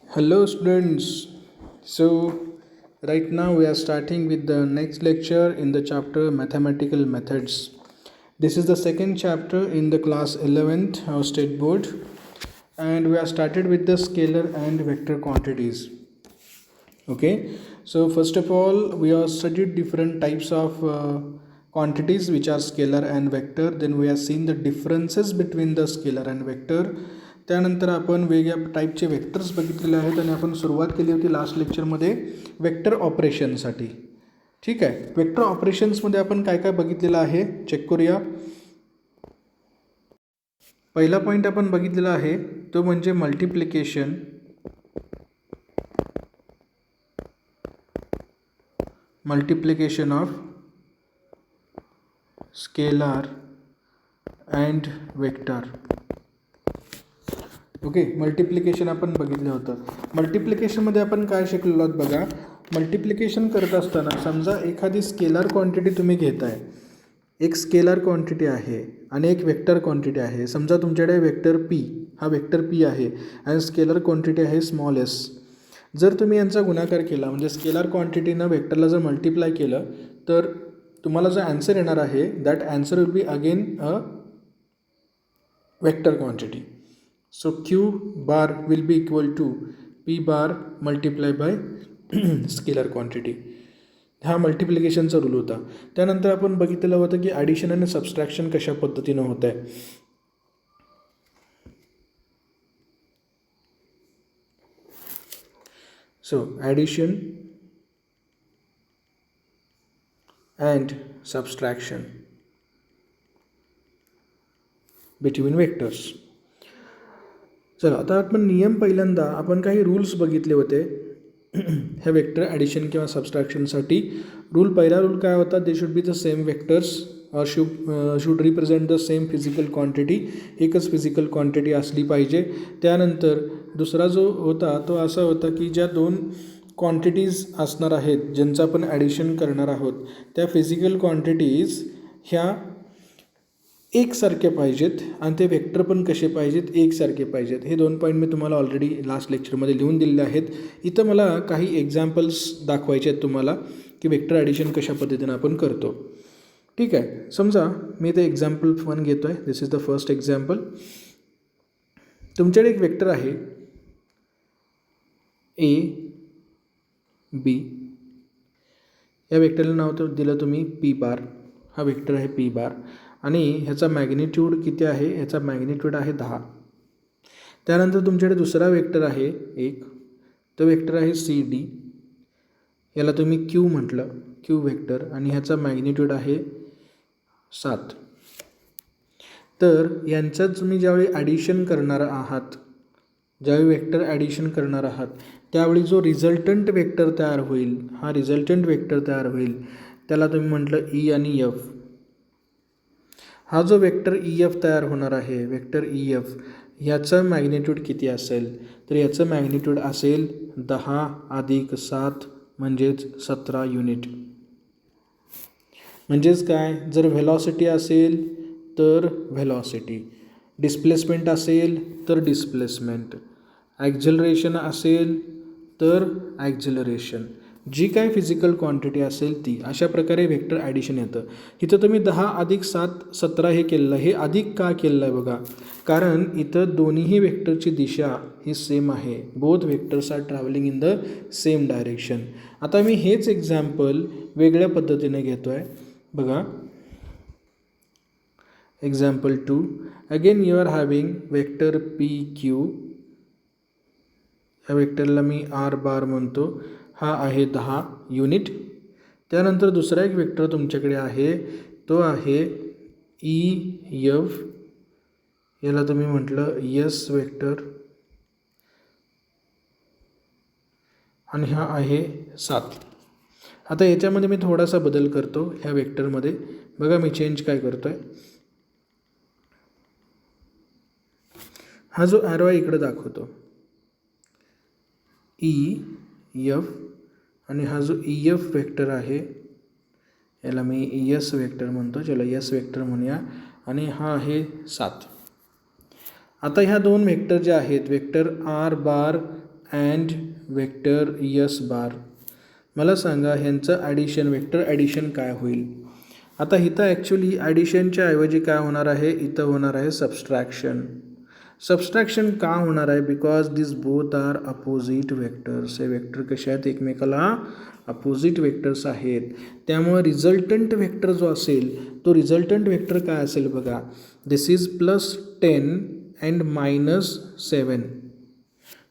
Hello students. Right now we are starting with the next lecture in the chapter mathematical methods. This is the second chapter in the class 11th of state board, and we are started with the scalar and vector quantities. Okay, so first of all we have studied different types of quantities which are scalar and vector. Then we have seen the differences between the scalar and vector. त्यानंतर आपण वेगळ्या टाईपचे vectors बघितलेले आहेत आणि आपण सुरुवात केली होती लास्ट लेक्चरमध्ये वेक्टर ऑपरेशनसाठी. ठीक आहे, वेक्टर ऑपरेशन्समध्ये आपण काय काय बघितलेलं आहे चेक करूया. पहिला पॉईंट आपण बघितलेला आहे तो म्हणजे multiplication of scalar and vector. Okay, multiplication आपण बघितलं होतं. मल्टिप्लिकेशनमध्ये आपण काय शिकलेलो आहोत बघा. मल्टिप्लिकेशन करत असताना समजा एखादी स्केलर क्वांटिटी तुम्ही घेताय, एक स्केलर क्वांटिटी आहे आणि एक वेक्टर क्वांटिटी आहे. समजा तुमच्याकडे वेक्टर पी, हा वेक्टर पी आहे आणि स्केलर क्वांटिटी आहे स्मॉल एस. जर तुम्ही यांचा गुणाकार केला म्हणजे स्केलर क्वांटिटीनं वेक्टरला जर मल्टिप्लाय केलं तर तुम्हाला जो ॲन्सर येणार आहे that answer will be again a vector quantity. So Q bar will be equal to P bar multiply by scalar quantity. हा मल्टिप्लिकेशनचा रूल होता. त्यानंतर आपण बघितलेलं होतं की ॲडिशन आणि सबस्ट्रॅक्शन कशा पद्धतीनं होत आहे. So addition and subtraction between vectors. चला आता आपण नियम पहिल्यांदा आपण काही रूल्स बघितले होते ह्या वेक्टर ॲडिशन किंवा सबस्ट्रॅक्शनसाठी. पहिला रूल काय होता, they should be the same vectors or should represent the same physical quantity. एकच फिजिकल क्वांटिटी असली पाहिजे. त्यानंतर दुसरा जो होता तो असा होता की ज्या दोन क्वांटिटीज असणार आहेत ज्यांचं आपण ॲडिशन करणार आहोत त्या फिजिकल क्वांटिटीज ह्या एकसारखे पाहिजेत आणि ते वेक्टर पण कसे पाहिजेत, एकसारखे पाहिजेत. हे दोन पॉईंट मी तुम्हाला ऑलरेडी लास्ट लेक्चरमध्ये लिहून दिलेले आहेत. इथं मला काही एक्झाम्पल्स दाखवायचे आहेत तुम्हाला की वेक्टर ॲडिशन कशा पद्धतीनं आपण करतो. ठीक आहे, समजा मी इथे एक्झाम्पल 1 घेतो आहे. This is the first example. तुमच्याकडे एक वेक्टर आहे ए बी. या वेक्टरला नाव तर दिलं तुम्ही पी बार. हा वेक्टर आहे पी बार आणि ह्याचा मॅग्निट्यूड किती आहे, ह्याचा मॅग्निट्यूड आहे 10. त्यानंतर तुमच्याकडे दुसरा वेक्टर आहे एक, तो वेक्टर आहे सी डी. याला तुम्ही क्यू म्हटलं, क्यू वेक्टर, आणि ह्याचा मॅग्निट्यूड आहे 7. तर यांचं तुम्ही ज्यावेळी ॲडिशन करणार आहात, ज्यावेळी वेक्टर ॲडिशन करणार आहात त्यावेळी जो रिझल्टंट वेक्टर तयार होईल, हा रिझल्टंट वेक्टर तयार होईल त्याला तुम्ही म्हटलं ई आणि एफ. हा जो वेक्टर ई एफ तयार होणार आहे, वेक्टर ई एफ, ह्याचं मॅग्निट्यूड किती असेल, तर याचं मॅग्निट्यूड असेल 10 अधिक 7 म्हणजेच 17 युनिट. म्हणजेच काय, जर व्हेलॉसिटी असेल तर व्हेलॉसिटी, डिस्प्लेसमेंट असेल तर डिस्प्लेसमेंट, ॲक्झलरेशन असेल तर ॲक्झलरेशन, जी काय फिजिकल क्वांटिटी असेल ती, अशा प्रकारे वेक्टर ॲडिशन येतं. इथं तुम्ही 10 अधिक 7 17 हे केलेलं आहे. हे अधिक का केलेलं आहे बघा, कारण इथं दोन्हीही वेक्टरची दिशा ही सेम आहे. Both vectors are travelling in the same direction. आता मी हेच एक्झाम्पल वेगळ्या पद्धतीने घेतो आहे बघा. Example 2, again you are having vector P Q. ह्या वेक्टरला मी आर बार म्हणतो. हा आहे 10 युनिट. त्यानंतर दुसरा एक वेक्टर तुमच्याकडे आहे तो आहे ई एफ. याला तुम्ही म्हटलं यस वेक्टर आणि हा आहे 7. आता याच्यामध्ये मी थोडासा बदल करतो ह्या वेक्टरमध्ये बघा. मी चेंज काय करतो आहे, हा जो ॲरो आहे इकडे दाखवतो ई एफ, आणि हा जो ई एफ वेक्टर आहे याला मी यस वेक्टर म्हणतो. चला यस वेक्टर म्हणूया. आणि हा आहे 7. आता ह्या दोन वेक्टर ज्या आहेत, vector R bar and vector S bar. मला सांगा ह्यांचं ॲडिशन, वेक्टर ॲडिशन काय होईल. आता इथं ॲक्च्युली ॲडिशनच्या ऐवजी काय होणार आहे, इथं होणार आहे सबस्ट्रॅक्शन. सबस्ट्रॅक्शन का होणार आहे, because this both are opposite vectors. हे वेक्टर कसे आहेत, एकमेकाला अपोजिट वेक्टर्स आहेत. त्यामुळे रिझल्टंट वेक्टर जो असेल तो रिझल्टंट वेक्टर काय असेल बघा, दिस इज +10 अँड -7.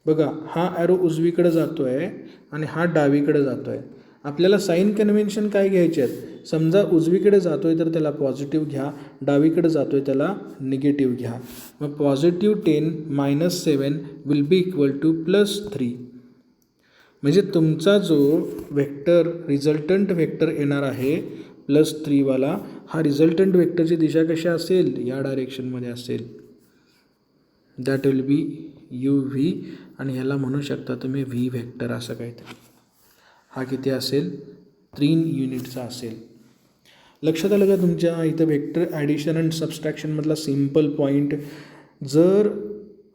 बघा हा ॲरो उजवीकडे जातो आहे आणि हा डावीकडे जातो आहे. आपल्याला साईन कन्व्हेन्शन काय घ्यायचे आहेत, समजा उजवीकडे जातो आहे तर त्याला पॉझिटिव्ह घ्या, डावीकडे जातो आहे त्याला निगेटिव्ह घ्या. मग +10 -7 विल बी इक्वल टू +3. म्हणजे तुमचा जो वेक्टर रिझल्टंट वेक्टर येणार आहे +3 वाला, हा रिझल्टंट वेक्टरची दिशा कशी असेल, या डायरेक्शनमध्ये असेल. दॅट विल बी UV आणि ह्याला म्हणू शकता तुम्ही V वेक्टर असं काहीतरी. हा किती असेल, 3 युनिटचा असेल. लक्षात आलं का तुमच्या इथं वेक्टर ॲडिशन अँड सबस्ट्रॅक्शनमधला सिम्पल पॉईंट. जर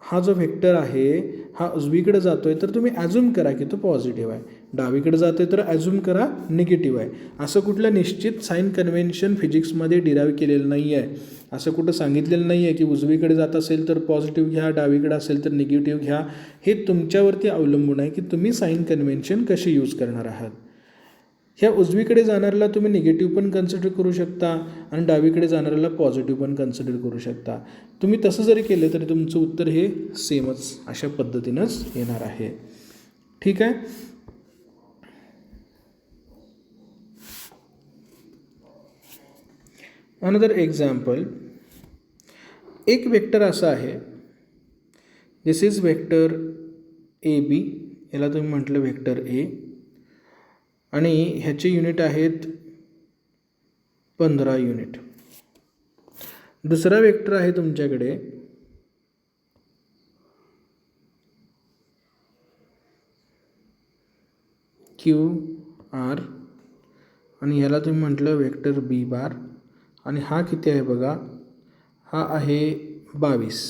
हा जो वेक्टर आहे हा उजवीकडे जातो आहे तर तुम्ही ॲझ्युम करा की तो पॉझिटिव्ह आहे, डावीकडे जातो आहे तर ॲझ्युम करा निगेटिव्ह आहे. असं कुठलं निश्चित साईन कन्व्हेन्शन फिजिक्समध्ये डिराईव्ह केलेलं नाही आहे. असं कुठं सांगितलेलं नाही आहे की उजवीकडे जात असेल तर पॉझिटिव्ह घ्या, डावीकडे असेल तर निगेटिव्ह घ्या. हे तुमच्यावरती अवलंबून आहे की तुम्ही साईन कन्व्हेन्शन कशी यूज करणार आहात. ह्या उजवीकडे जाणाऱ्याला तुम्ही निगेटिव्ह पण कन्सिडर करू शकता आणि डावीकडे जाणाऱ्याला पॉझिटिव्ह पण कन्सिडर करू शकता. तुम्ही तसं जरी केलं तरी तुमचं उत्तर हे सेमच अशा पद्धतीनंच येणार आहे. ठीक आहे. अनदर एक्झाम्पल, एक वेक्टर असा आहे, दिस इज वेक्टर AB. याला तुम्ही म्हटलं वेक्टर A आणि ह्याचे युनिट आहेत 15 युनिट. दुसरा वेक्टर आहे तुमच्याकडे QR आणि ह्याला तुम्ही म्हटलं वेक्टर B बार आणि हा किती आहे बघा, हा आहे 22.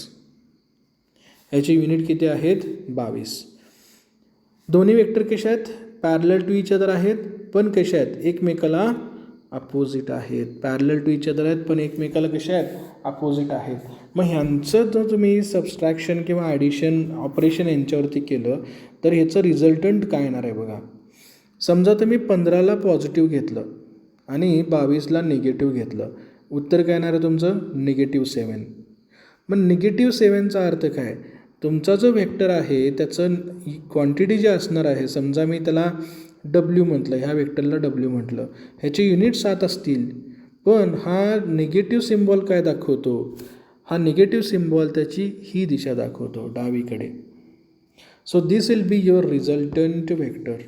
ह्याचे युनिट किती आहेत, 22. दोन्ही वेक्टर कशा आहेत, पॅरलल टू इच अदर आहेत पण कशा आहेत, एकमेकाला अपोजिट आहेत. पॅरलल टू इच अदर आहेत पण एकमेकाला कशा आहेत, अपोजिट आहेत. मग ह्यांचं जर तुम्ही सबस्ट्रॅक्शन किंवा ॲडिशन ऑपरेशन यांच्यावरती केलं तर ह्याचं रिझल्टंट काय येणार आहे बघा. समजा तुम्ही 15ला पॉझिटिव्ह घेतलं आणि 22ला निगेटिव्ह घेतलं, उत्तर काय येणार आहे तुमचं, -7. मग -7चा अर्थ काय, तुमचा जो वेक्टर आहे त्याचं क्वांटिटी जे असणार आहे, समजा मी त्याला W म्हटलं, ह्या वेक्टरला W म्हटलं, ह्याचे युनिट 7 असतील पण हा निगेटिव्ह सिम्बॉल काय दाखवतो, हा निगेटिव्ह सिम्बॉल त्याची ही दिशा दाखवतो डावीकडे. So this will be your resultant vector.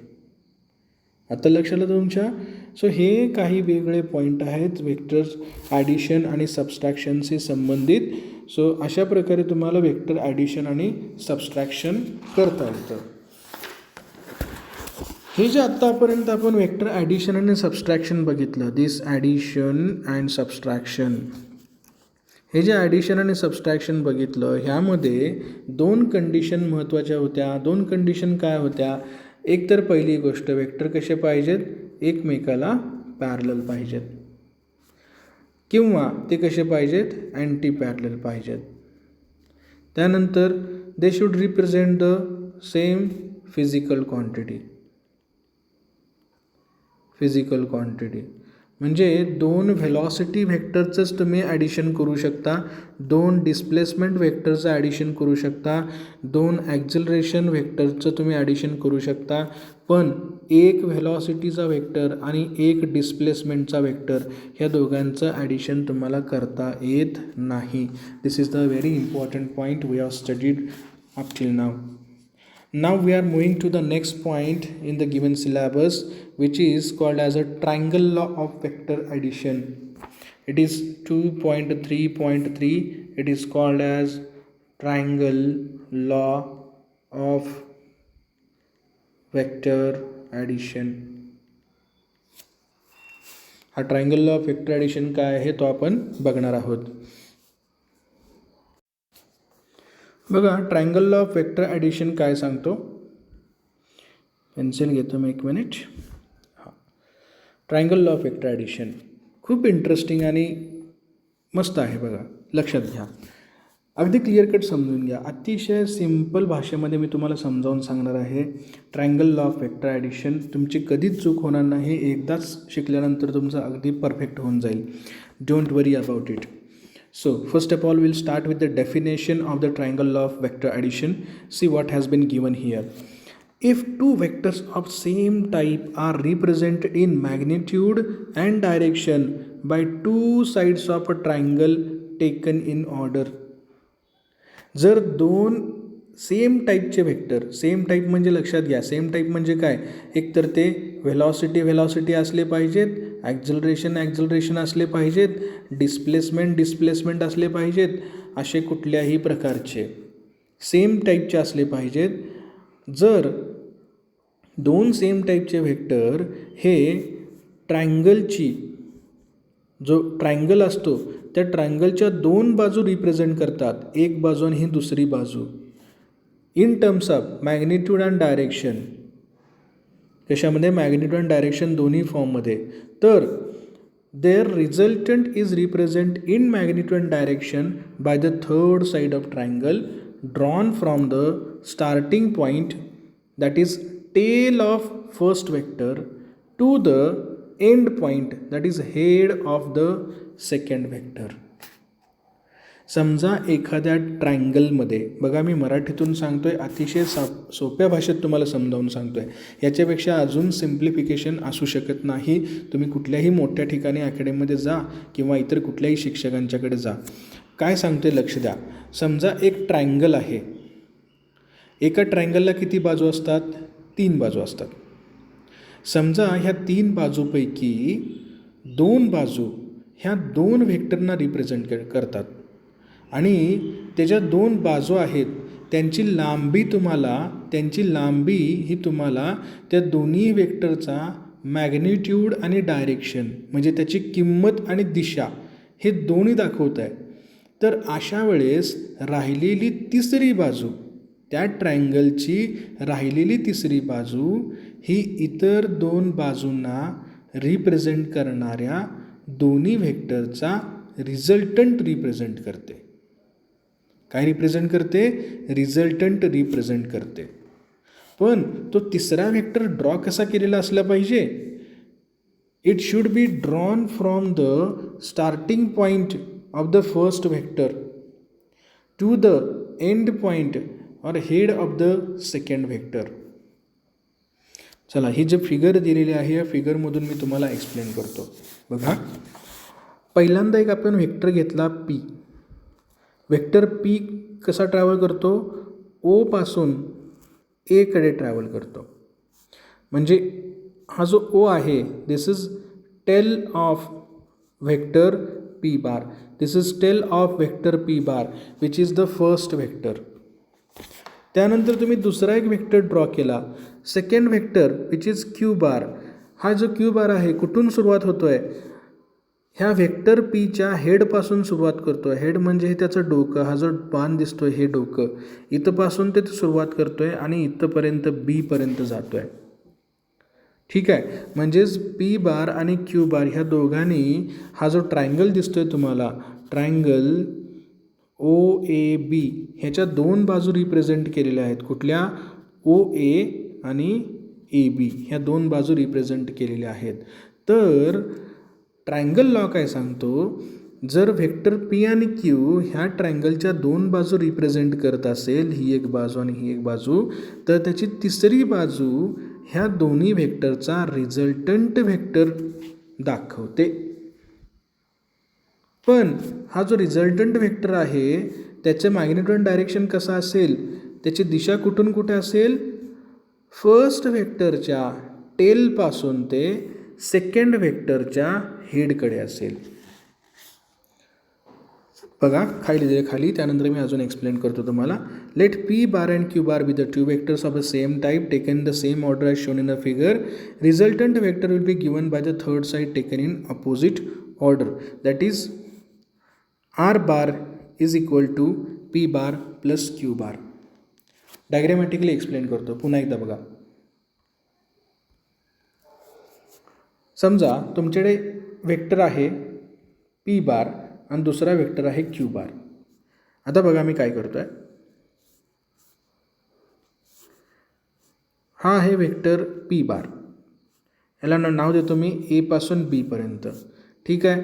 आता लक्षात आलं तुमच्या. सो हे काही वेगळे पॉईंट आहेत वेक्टर्स ॲडिशन आणि सबस्ट्रॅक्शनशी संबंधित. सो अशा प्रकारे तुम्हाला वेक्टर ॲडिशन आणि सबस्ट्रॅक्शन करता येतं. हे जे आत्तापर्यंत आपण वेक्टर ॲडिशन आणि सबस्ट्रॅक्शन बघितलं, दिस ॲडिशन अँड सबस्ट्रॅक्शन, हे जे ॲडिशन आणि सबस्ट्रॅक्शन बघितलं ह्यामध्ये 2 कंडिशन महत्त्वाच्या होत्या. 2 कंडिशन काय होत्या, एक तर पहिली गोष्ट वेक्टर कसे पाहिजेत, एकमेकाला पॅरलल पाहिजेत किंवा ते कसे पाहिजेत, अँटी पॅरलल पाहिजेत. त्यानंतर they should represent the same physical quantity. म्हणजे 2 व्हेलॉसिटी व्हेक्टरचंच तुम्ही ॲडिशन करू शकता, 2 डिस्प्लेसमेंट व्हेक्टरचं ॲडिशन करू शकता, 2 ॲक्झलरेशन व्हेक्टरचं तुम्ही ॲडिशन करू शकता, पण एक व्हेलॉसिटीचा व्हेक्टर आणि एक डिस्प्लेसमेंटचा व्हेक्टर ह्या दोघांचं ॲडिशन तुम्हाला करता येत नाही. This is the very important point we have studied up till now. Now we are moving to the next point in the given syllabus, which is called as a triangle law of vector addition. It is 2.3.3. It is called as triangle law of vector addition. हा triangle law of vector addition काय आहे तो आपण बघणार आहोत. बघा triangle law of vector addition काय सांगतो. पेन्सिल घेतो मी 1 मिनिट. हां, triangle law of vector addition खूप इंटरेस्टिंग आणि मस्त आहे बघा, लक्षात घ्या. अगदी क्लिअर कट समजून घ्या. अतिशय सिम्पल भाषेमध्ये मी तुम्हाला समजावून सांगणार आहे. Triangle law of vector addition तुमची कधीच चूक होणार नाही. एकदाच शिकल्यानंतर तुमचं अगदी परफेक्ट होऊन जाईल. Don't worry about it. So first of all we'll start with the definition of the triangle law of vector addition. See what has been given here. If two vectors of same type are represented in magnitude and direction by two sides of a triangle taken in order. जर दोन same टाईपचे vector, same type म्हणजे लक्षात घ्या, same type म्हणजे काय, एक तर ते व्हेलॉसिटी असले पाहिजेत, ॲक्झलरेशन असले पाहिजेत, डिस्प्लेसमेंट असले पाहिजेत, असे कुठल्याही प्रकारचे सेम टाईपचे असले पाहिजेत. जर दोन सेम टाईपचे व्हेक्टर हे ट्रायंगलची, जो ट्रायंगल असतो त्या ट्रायंगलच्या दोन बाजू रिप्रेझेंट करतात, एक बाजू आणि ही दुसरी बाजू, in terms of magnitude and direction. कशामध्ये? मॅग्निट्यूड अँड डायरेक्शन दोन्ही फॉर्ममध्ये. तर there resultant is represent in magnitude and direction by the third side of triangle drawn from the starting point, that is tail of first vector, to the end point, that is head of the second vector. समजा एखाद्या ट्रायंगलमध्ये, बघा मी मराठीतून सांगतो आहे, अतिशय सोप्या भाषेत तुम्हाला समजावून सांगतो आहे, याच्यापेक्षा अजून सिम्प्लिफिकेशन असू शकत नाही. तुम्ही कुठल्याही मोठ्या ठिकाणी अकॅडमीमध्ये जा किंवा इतर कुठल्याही शिक्षकांच्याकडे जा. काय सांगतो आहे लक्ष द्या. समजा एक ट्रायंगल आहे. एका ट्रायंगलला किती बाजू असतात? 3 बाजू असतात. समजा ह्या 3 बाजूपैकी 2 बाजू ह्या 2 व्हेक्टरना रिप्रेझेंट करतात आणि त्याच्या 2 बाजू आहेत, त्यांची लांबी ही तुम्हाला त्या दोन्ही वेक्टरचा मॅग्निट्यूड आणि डायरेक्शन म्हणजे त्याची किंमत आणि दिशा हे दोन्ही दाखवत आहे. तर अशा वेळेस राहिलेली तिसरी बाजू, त्या ट्रायंगलची राहिलेली तिसरी बाजू ही इतर 2 बाजूंना रिप्रेझेंट करणाऱ्या दोन्ही व्हेक्टरचा रिझल्टंट रिप्रेझेंट करते. काय रिप्रेझेंट करते? रिझल्टंट रिप्रेझेंट करते. पण तो तिसरा व्हेक्टर ड्रॉ कसा केलेला असला पाहिजे? It should be drawn from the starting point of the first vector to the end point or head of the second vector. चला, ही जे फिगर दिलेली आहे या फिगरमधून मी तुम्हाला एक्सप्लेन करतो. बघा, पहिल्यांदा एक आपण व्हेक्टर घेतला पी. व्हेक्टर पी कसा ट्रॅव्हल करतो? ओ पासून एकडे ट्रॅव्हल करतो. म्हणजे हा जो ओ आहे, this is tail of vector P bar. This is tail of vector P bar which is the first vector. त्यानंतर तुम्ही दुसरा एक व्हेक्टर ड्रॉ केला, second vector which is Q bar. हा जो क्यू बार आहे कुठून सुरुवात होतो आहे? ह्या व्हेक्टर पीच्या हेडपासून सुरुवात करतो आहे. हेड म्हणजे हे त्याचं डोकं, हा जो बाण दिसतो आहे हे डोकं, इथंपासून ते सुरुवात करतो आहे आणि इथंपर्यंत बीपर्यंत जातो आहे. ठीक आहे, म्हणजेच पी बार आणि क्यू बार ह्या दोघांनी हा जो ट्रायंगल दिसतो आहे तुम्हाला, ट्रायंगल ओ ए बी, ह्याच्या 2 बाजू रिप्रेझेंट केलेल्या आहेत. कुठल्या? ओ ए आणि ए बी ह्या 2 बाजू रिप्रेझेंट केलेल्या आहेत. तर ट्रायंगल लॉ काय सांगतो? जर व्हेक्टर पी आणि क्यू ह्या ट्रायंगलच्या 2 बाजू रिप्रेझेंट करत असेल, ही एक बाजू आणि ही एक बाजू, तर त्याची तिसरी बाजू ह्या दोन्ही व्हेक्टरचा रिझल्टंट व्हेक्टर दाखवते. पण हा जो रिझल्टंट व्हेक्टर आहे त्याचं मॅग्निट्यूड आणि डायरेक्शन कसं असेल? त्याची दिशा कुठून कुठे असेल? फर्स्ट व्हेक्टरच्या टेलपासून ते सेकंड व्हेक्टरच्या हेडकडे असेल. बघा खाली, त्यानंतर मी अजून एक्सप्लेन करतो तुम्हाला. Let P bar and Q bar be the 2 vectors of the same type taken in the same order as shown in the figure. Resultant vector will be given by the third side taken in opposite order, that is R bar is equal to P bar plus Q bar. Diagrammatically explain करतो पुन्हा एकदा. बघा, समजा तुमच्याकडे vector आहे P बार आणि दुसरा vector आहे क्यू बार. आता बघा मी काय करतो आहे. हा आहे वेक्टर पी बार. याला नाव देतो मी ए पासून बीपर्यंत. ठीक आहे.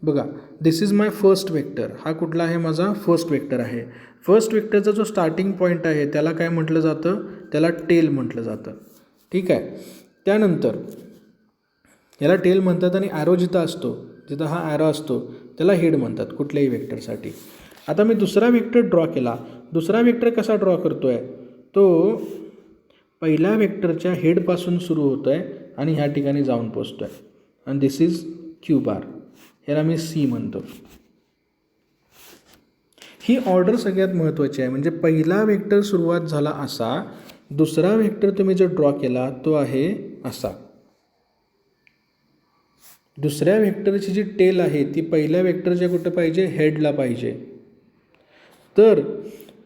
बघा दिस इज माय फर्स्ट वेक्टर. हा कुठला आहे? माझा फर्स्ट वेक्टर आहे. फर्स्ट वेक्टरचा जो स्टार्टिंग पॉईंट आहे त्याला काय म्हटलं जातं? त्याला टेल म्हटलं जातं. ठीक आहे. त्यानंतर याला टेल म्हणतात आणि ॲरो जिथं असतो, जिथं हा ॲरो असतो त्याला हेड म्हणतात कुठल्याही वेक्टरसाठी. आता मी दुसरा वेक्टर ड्रॉ केला. दुसरा वेक्टर कसा ड्रॉ करतो आहे? तो पहिल्या वेक्टरच्या हेडपासून सुरू होतो आहे आणि ह्या ठिकाणी जाऊन पोचतो आहे. आणि दिस इज क्यू बार. ह्याला मी सी म्हणतो. ही ऑर्डर सगळ्यात महत्त्वाची आहे. म्हणजे पहिला वेक्टर सुरुवात झाला असा, दुसरा वेक्टर तुम्ही जो ड्रॉ केला तो आहे असा. दुसऱ्या वेक्टरची जी टेल आहे ती पहिल्या वेक्टरच्या कुठं पाहिजे? हेडला पाहिजे. तर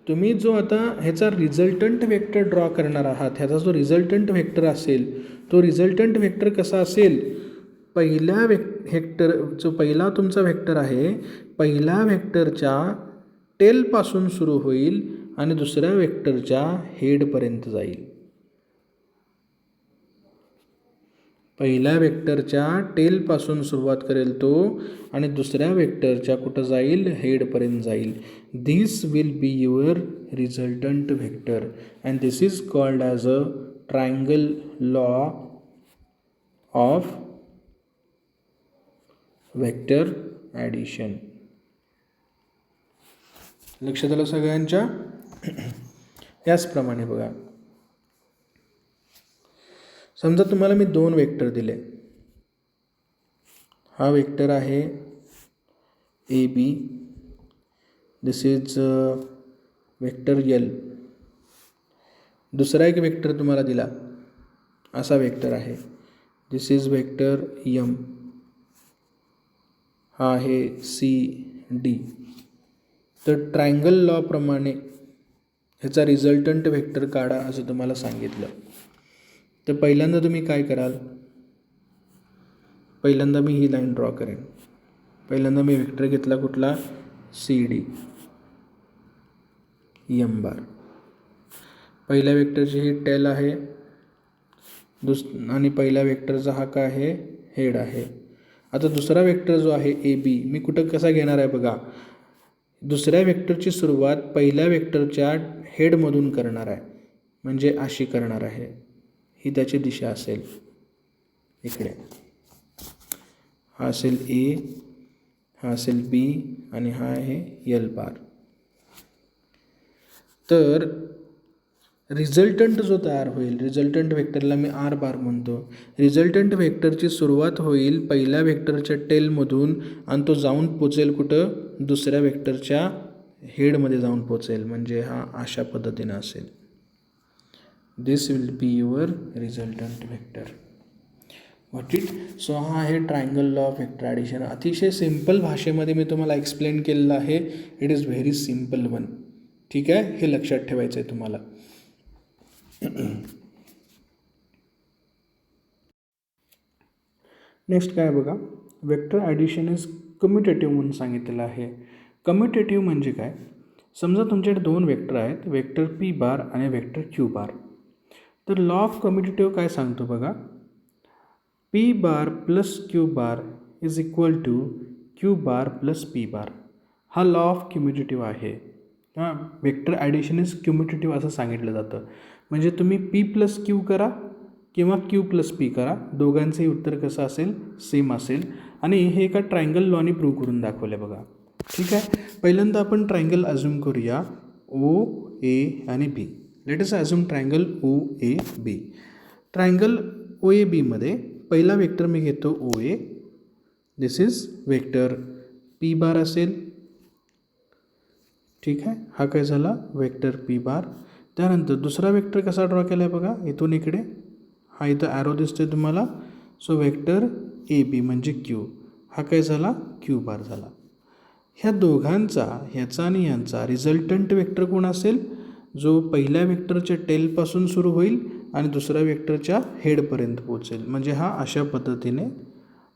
तुम्ही जो आता ह्याचा रिझल्टंट वेक्टर ड्रॉ करणार आहात, ह्याचा जो रिझल्टंट वेक्टर असेल तो रिझल्टंट वेक्टर कसा असेल? पहिल्या वेक्टर जो पहिला तुमचा वेक्टर आहे, पहिल्या वेक्टरच्या टेलपासून सुरू होईल आणि दुसऱ्या वेक्टरच्या हेडपर्यंत जाईल. पहिल्या वेक्टरच्या टेलपासून सुरुवात करेल तो आणि दुसऱ्या वेक्टरच्या कुठं जाईल? हेडपर्यंत जाईल. This will be your resultant vector and this is called as a triangle law of vector addition. लक्षात आलं सगळ्यांच्या? याचप्रमाणे बघा, समजा तुम्हाला मी दोन वेक्टर दिले. हा वेक्टर आहे A B. This is vector L. दुसरा एक वेक्टर तुम्हाला दिला असा वेक्टर आहे. This is vector M. हा आहे सी डी. तर ट्रायंगल लॉप्रमाणे ह्याचा रिझल्टंट वेक्टर काढा असं तुम्हाला सांगितलं. तर पहिल्यांदा तुम्ही काय कराल? पहिल्यांदा मी ही लाईन ड्रॉ करेन. पहिल्यांदा मी वेक्टर घेतला कुठला? सी डी एम बार. पहिल्या वेक्टरची ही टेल आहे आणि पहिल्या वेक्टरचा हा काय आहे? हेड आहे. आता दुसरा वेक्टर जो आहे ए बी, मी कुठं कसा घेणार आहे बघा. दुसऱ्या वेक्टरची सुरुवात पहिल्या वेक्टरच्या हेडमधून करणार आहे. म्हणजे अशी करणार आहे. ही त्याची दिशा असेल. इकडे हा असेल ए, हा असेल बी आणि हा आहे एल बार. तर रिझल्टंट जो तयार होईल, रिझल्टंट वेक्टरला मी आर बार म्हणतो. रिझल्टंट वेक्टरची सुरुवात होईल पहिल्या वेक्टरच्या टेलमधून आणि तो जाऊन पोचेल कुठं? दुसऱ्या वेक्टरच्या हेडमध्ये जाऊन पोचेल. म्हणजे हा अशा पद्धतीनं असेल. This will be your resultant vector. What it. So हा आहे triangle law of vector addition. अतिशय सिम्पल भाषेमध्ये मी तुम्हाला एक्सप्लेन केलेलं आहे. It is very simple one. ठीक आहे. हे लक्षात ठेवायचं आहे तुम्हाला. नेक्स्ट काय बघा, वेक्टर ॲडिशन इज कम्युटेटिव्ह म्हणून सांगितलेलं आहे. कम्युटेटिव्ह म्हणजे काय? समजा तुमच्याकडे दोन वेक्टर आहेत, वेक्टर पी बार आणि वेक्टर क्यू बार. तर लॉ ऑफ कम्युटेटिव्ह काय सांगतो बघा. P bar plus Q bar is equal to Q bar plus P bar. हा लॉ ऑफ कम्युटेटिव्ह आहे. हां, वेक्टर ॲडिशन इज कम्युटेटिव्ह असं सांगितलं जातं. म्हणजे तुम्ही पी प्लस क्यू करा किंवा क्यू प्लस पी करा, दोघांचंही उत्तर कसं असेल? सेम असेल. आणि हे एका ट्रायंगल लॉनी प्रूव्ह करून दाखवलं बघा. ठीक आहे. पहिल्यांदा आपण ट्रायंगल अझ्युम करूया ओ ए आणि B. Let us assume triangle O A B. Triangle O A बीमध्ये पहिला वेक्टर मी घेतो O A. This is vector P bar असेल. ठीक आहे. हा काय झाला? Vector P bar. त्यानंतर दुसरा वेक्टर कसा ड्रॉ केला आहे बघा, इथून इकडे. हा इथं ॲरो दिसतोय तुम्हाला. सो वेक्टर ए बी म्हणजे क्यू. हा काय झाला? क्यू बार झाला. ह्या दोघांचा, ह्याचा आणि यांचा रिझल्टंट वेक्टर कोण असेल? जो पहिल्या वेक्टरच्या टेलपासून सुरू होईल आणि दुसऱ्या वेक्टरच्या हेडपर्यंत पोहोचेल. म्हणजे हा अशा पद्धतीने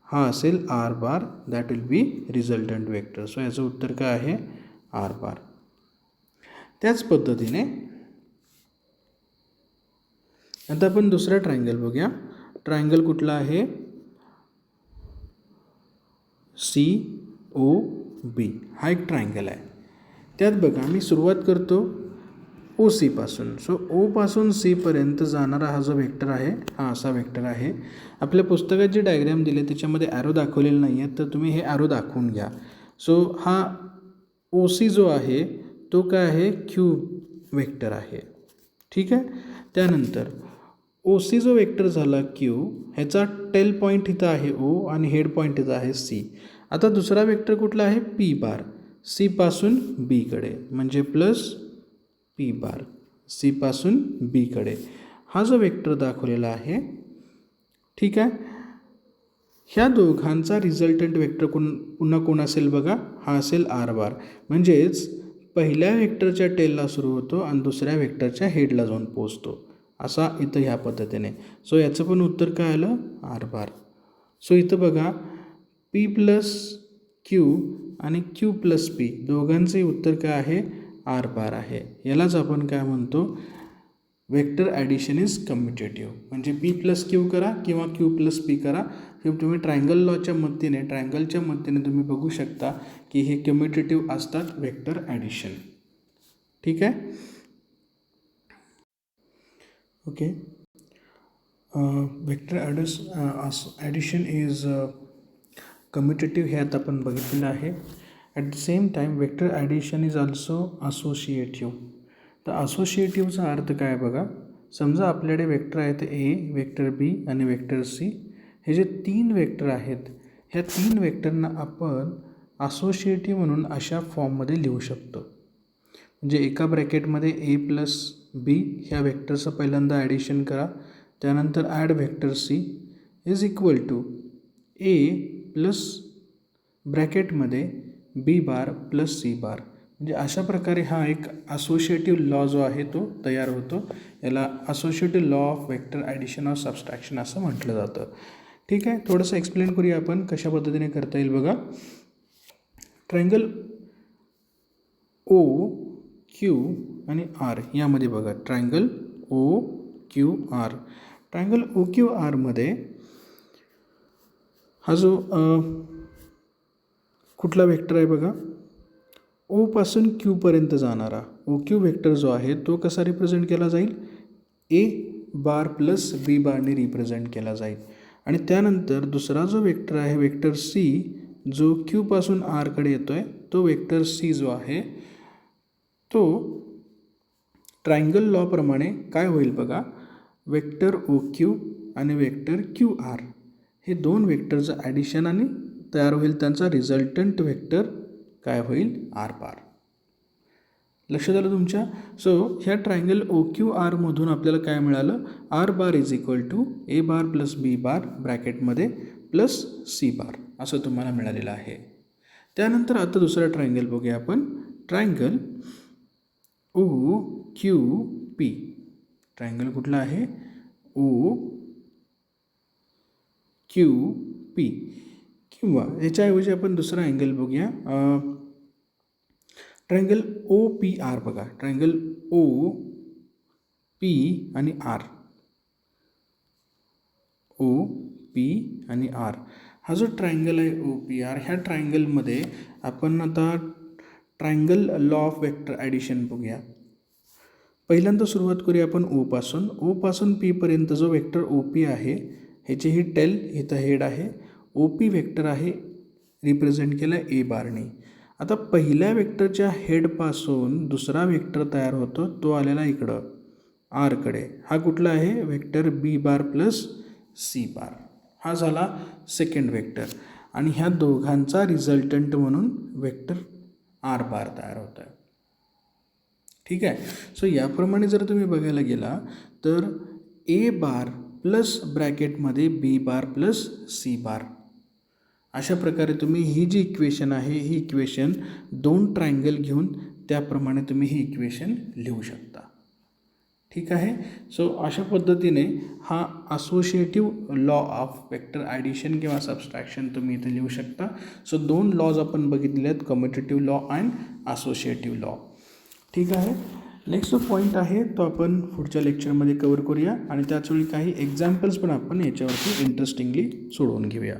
हा असेल R bar, that will be resultant vector. So याचं उत्तर काय आहे? R bar. त्याच पद्धतीने आता आपण दुसरा ट्रायंगल बघूया. ट्रायंगल कुठला आहे? COB हा एक ट्रायंगल आहे. त्यात बघा मी सुरुवात करतो OC पासून. सो O पासून C पर्यंत जाणारा हा जो वेक्टर आहे हा असा वेक्टर आहे. आपल्या पुस्तकात जी डायग्रॅम दिली त्याच्यामध्ये ॲरो दाखवलेलं नाही आहे, तर तुम्ही हे ॲरो दाखवून घ्या. सो हा OC जो आहे तो काय आहे? क्यूब वेक्टर आहे. ठीक आहे. त्यानंतर OC जो वेक्टर झाला Q, ह्याचा टेल पॉईंट इथं आहे O आणि हेड पॉईंट इथं आहे C. आता दुसरा वेक्टर कुठला आहे? P बार. C पासून B कडे म्हणजे प्लस P बार. C पासून B कडे हा जो वेक्टर दाखवलेला आहे. ठीक आहे. ह्या दोघांचा रिझल्टंट वेक्टर पुन्हा कोण असेल बघा? हा असेल आर बार. म्हणजेच पहिल्या वेक्टरच्या टेलला सुरू होतो आणि दुसऱ्या वेक्टरच्या हेडला जाऊन पोचतो, असा इथं ह्या पद्धतीने. सो याचं पण उत्तर काय आलं? आर बार. सो इथं बघा P प्लस Q आणि Q प्लस P दोघांचे उत्तर काय आहे? आर बार आहे. यालाच आपण काय म्हणतो? Vector addition is commutative. म्हणजे P प्लस Q करा किंवा Q प्लस P करा, किंवा तुम्ही ट्रायंगल लॉच्या मदतीने ट्रायंगलच्या मदतीने तुम्ही बघू शकता की हे कम्युटेटिव्ह असतात वेक्टर ॲडिशन. ठीक आहे. Okay. Vector addition is commutative हे आता आपण बघितलेलं आहे. At the same time vector addition is also associative. तर असोसिएटिव्हचा अर्थ काय बघा? समजा आपल्याकडे वेक्टर आहेत A, वेक्टर B आणि वेक्टर C. हे जे तीन वेक्टर आहेत ह्या तीन वेक्टरना आपण असोसिएटिव्ह म्हणून अशा फॉर्ममध्ये लिहू शकतो. म्हणजे एका ब्रॅकेटमध्ये A प्लस B ह्या वेक्टरचं पहिल्यांदा ॲडिशन करा, त्यानंतर add vector C is equal to A plus ब्रॅकेटमध्ये B bar plus C bar. म्हणजे अशा प्रकारे हा एक असोसिएटिव्ह लॉ जो आहे तो तयार होतो. याला associative law of vector addition or subtraction असं म्हटलं जातं. ठीक आहे. थोडंसं एक्सप्लेन करूया आपण कशा पद्धतीने करता येईल बघा. ट्रायंगल OQ आणि R यामध्ये बघा ट्रायंगल OQR. ट्रायंगल OQR मध्ये हा जो कुठला वेक्टर आहे बघा? O पासून Q पर्यंत जाणारा OQ वेक्टर जो आहे तो कसा रिप्रेझेंट केला जाईल? A बार प्लस B बारने रिप्रेझेंट केला जाईल. आणि त्यानंतर दुसरा जो वेक्टर आहे वेक्टर C जो Q पासून R कडे येतो आहे, तो वेक्टर C जो आहे तो ट्रायंगल लॉप्रमाणे काय होईल बघा? वेक्टर OQ आणि वेक्टर QR हे दोन वेक्टरचं ॲडिशन आणि तयार होईल त्यांचा रिझल्टंट वेक्टर काय होईल? R bar. लक्षात आलं तुमच्या? सो ह्या ट्रायंगल OQR मधून आपल्याला काय मिळालं? R bar is equal to A bar plus B bar ब्रॅकेटमध्ये प्लस C बार असं तुम्हाला मिळालेलं आहे. त्यानंतर आता दुसरा ट्रायंगल बघूया आपण. Triangle OQP. ट्रायंगल कुठला आहे? OQP. किंवा याच्याऐवजी आपण दुसरा अँगल बघूया. ट्रायंगल OPR बघा. ट्रायंगल OP आणि R. OP आणि R हा जो ट्रायंगल आहे OPR, ह्या ट्रायंगलमध्ये आपण आता triangle law of vector addition बघूया. पहिल्यांदा सुरुवात करूया आपण O पासून. O पासून P पर्यंत जो वेक्टर OP आहे ह्याची ही टेल इथं हेड आहे. OP वेक्टर आहे रिप्रेझेंट केलं A बारने. आता पहिल्या वेक्टरच्या हेडपासून दुसरा वेक्टर तयार होतो, तो आलेला इकडं R कडे. हा कुठला आहे? Vector B bar plus C बार. हा झाला सेकंड वेक्टर आणि ह्या दोघांचा रिझल्टंट म्हणून वेक्टर R बार तयार होत आहे. ठीक आहे. सो याप्रमाणे जर तुम्ही बघायला गेला तर A बार प्लस ब्रॅकेटमध्ये B bar plus C bar अशा प्रकारे तुम्ही ही जी इक्वेशन आहे ही इक्वेशन दोन ट्रायंगल घेऊन त्याप्रमाणे तुम्ही ही इक्वेशन लिहू शकता. ठीक आहे. सो अशा पद्धतीने हा असोशिएटिव्ह लॉ ऑफ वेक्टर ॲडिशन किंवा सबस्ट्रॅक्शन तुम्ही इथे लिहू शकता. सो 2 लॉज आपण बघितले आहेत, कम्युटेटिव्ह लॉ अँड असोशिएटिव्ह लॉ. ठीक आहे. नेक्स्ट जो पॉईंट आहे तो आपण पुढच्या लेक्चरमध्ये कवर करूया आणि त्याचवेळी काही एक्झाम्पल्स पण आपण याच्यावरती इंटरेस्टिंगली सोडवून घेऊया.